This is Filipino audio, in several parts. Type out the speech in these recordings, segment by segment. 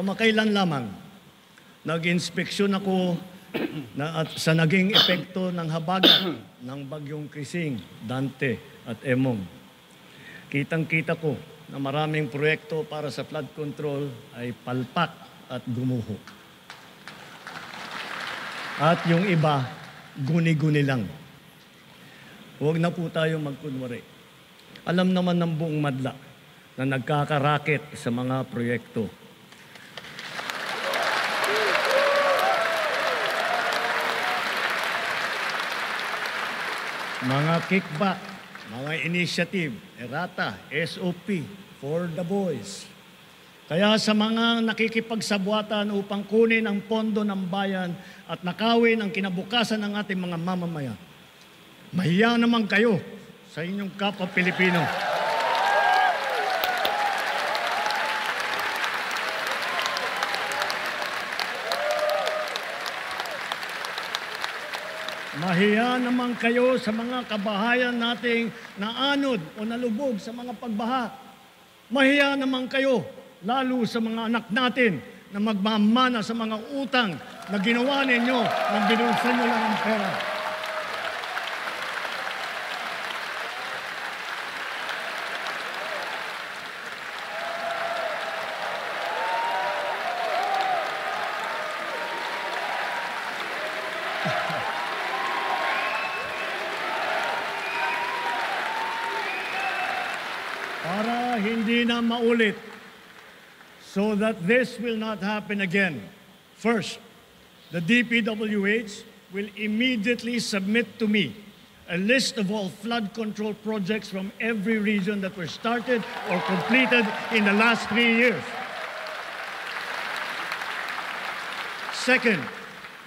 Kamakailan lamang, nag-inspeksyon ako sa naging epekto ng habagat ng bagyong Krising, Dante at Emong. Kitang-kita ko na maraming proyekto para sa flood control ay palpak at gumuho. At yung iba, guni-guni lang. Huwag na po tayong magkunwari. Alam naman ng buong madla na nagkakaraket sa mga proyekto. Mga kickback, mga initiative, errata, SOP, for the boys. Kaya sa mga nakikipagsabuatan upang kunin ang pondo ng bayan at nakawin ang kinabukasan ng ating mga mamamayan, mahiya naman kayo sa inyong kapwa Pilipino. Mahiya naman kayo sa mga kabahayan nating naanod o nalubog sa mga pagbaha. Mahiya naman kayo, lalo sa mga anak natin na magmamana sa mga utang na ginawa ninyo nang binulsan nyo lang ang pera. Para hindi na maulit, so that this will not happen again. First, the DPWH will immediately submit to me a list of all flood control projects from every region that were started or completed in the last 3 years. Second,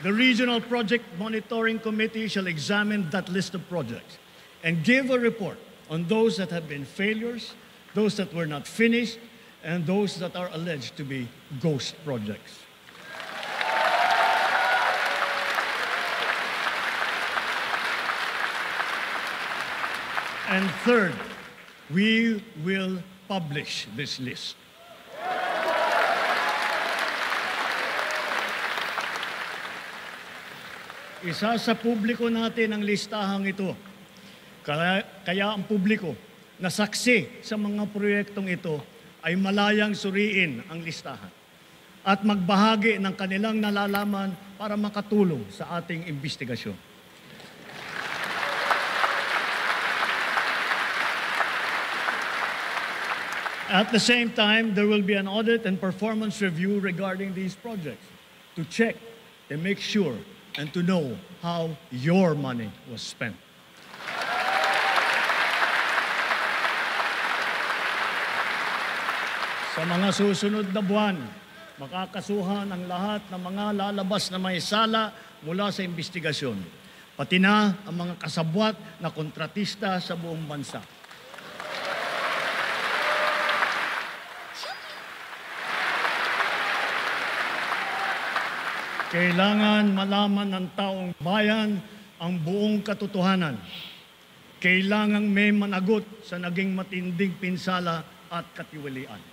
the Regional Project Monitoring Committee shall examine that list of projects and give a report on those that have been failures, those that were not finished, and those that are alleged to be ghost projects. And third, we will publish this list. Isa sa publiko natin ang listahang ito. Kaya ang publiko na saksi sa mga proyektong ito ay malayang suriin ang listahan at magbahagi ng kanilang nalalaman para makatulong sa ating investigasyon. At the same time, there will be an audit and performance review regarding these projects to check and make sure and to know how your money was spent. Sa mga susunod na buwan, makakasuhan ang lahat ng mga lalabas na may sala mula sa investigasyon, pati na ang mga kasabwat na kontratista sa buong bansa. Kailangan malaman ng taong bayan ang buong katotohanan. Kailangang may managot sa naging matinding pinsala at katiwalian.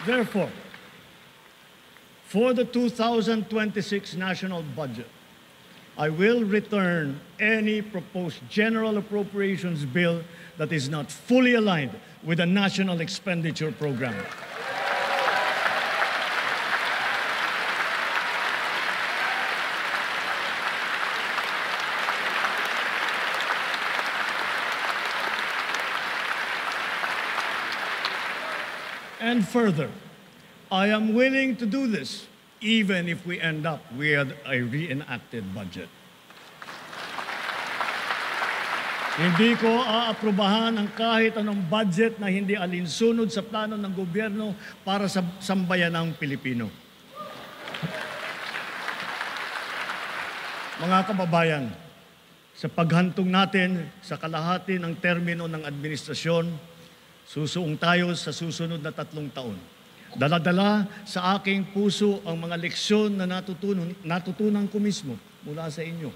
Therefore, for the 2026 national budget, I will return any proposed general appropriations bill that is not fully aligned with the national expenditure program. And further, I am willing to do this even if we end up with a reenacted budget. Hindi ko aaprubahan ang kahit anong budget na hindi alinsunod sa plano ng gobyerno para sa sambayanang Pilipino. Mga kababayan, sa paghantong natin sa kalahati ng termino ng administrasyon, susuong tayo sa susunod na 3 taon. Dala-dala sa aking puso ang mga leksyon na natutunan ko mismo mula sa inyo.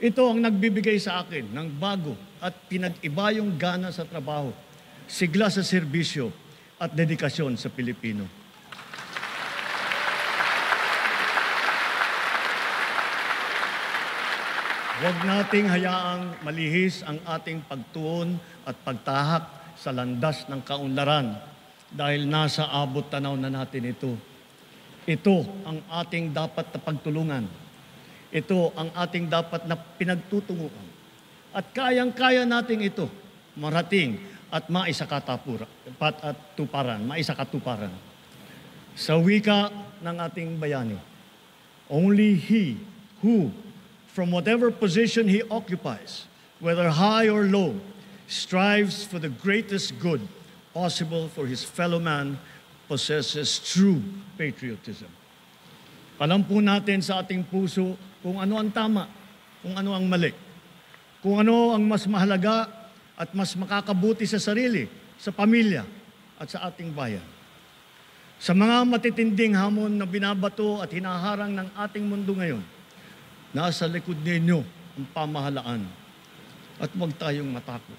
Ito ang nagbibigay sa akin ng bago at pinag-iba yung gana sa trabaho, sigla sa serbisyo at dedikasyon sa Pilipino. Huwag nating hayaang malihis ang ating pagtuon at pagtahak sa landas ng kaunlaran dahil nasa abot tanaw na natin ito. Ito ang ating dapat na pagtulungan. Ito ang ating dapat na pinagtutunguan. At kayang-kaya natin ito marating at maisakatuparan. Sa wika ng ating bayani, only he who, from whatever position he occupies, whether high or low, strives for the greatest good possible for his fellow man, possesses true patriotism. Alam po natin sa ating puso kung ano ang tama, kung ano ang mali, kung ano ang mas mahalaga at mas makakabuti sa sarili, sa pamilya at sa ating bayan. Sa mga matitinding hamon na binabato at hinaharang ng ating mundo ngayon, nasa likod ninyo ang pamahalaan. At huwag tayong matakot.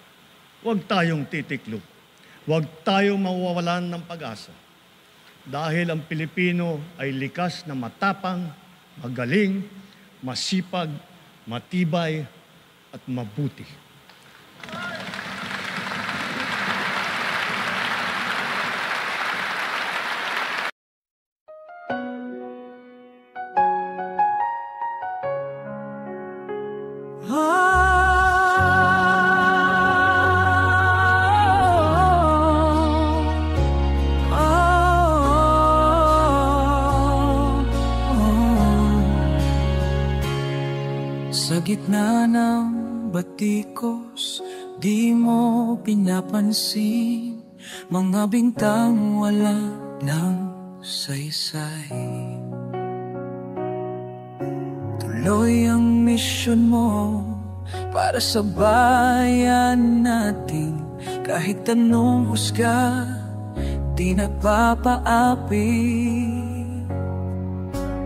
Huwag tayong titiklop. Huwag tayong mawawalan ng pag-asa. Dahil ang Pilipino ay likas na matapang, magaling, masipag, matibay, at mabuti. Sa gitna ng batikos, di mo pinapansin mga bintang wala ng saysay. Tuloy ang misyon mo para sa bayan natin. Kahit anong husga, di nagpapaapi.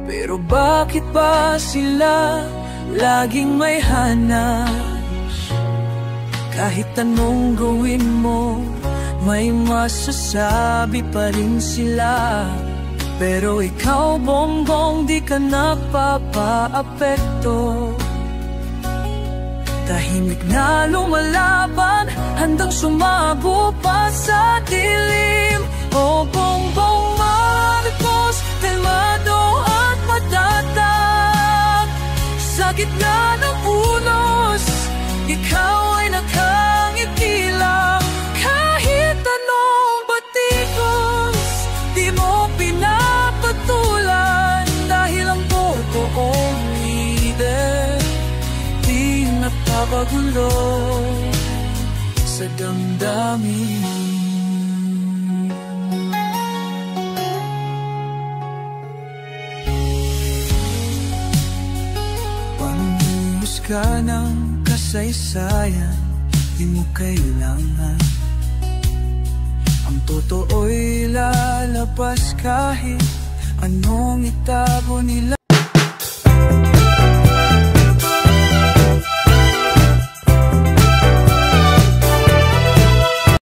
Pero bakit ba sila laging may hanap? Kahit anong gawin mo, may masasabi pa rin sila. Pero ikaw, Bongbong, di ka nagpapaapekto. Tahimik na lumalaban, handang sumago pa sa dilim. O Bongbong Marcos, kalmado at matatag. Sa gitna ng unos, ikaw ay nakangiti lang. Kahit anong batikos, di mo pinapatulan. Dahil ang totoong leader, di napapagulo sa damdamin. Ka ng kasaysayan, di mo kailangan. Ang totoo'y lalabas kahit anong itago nila.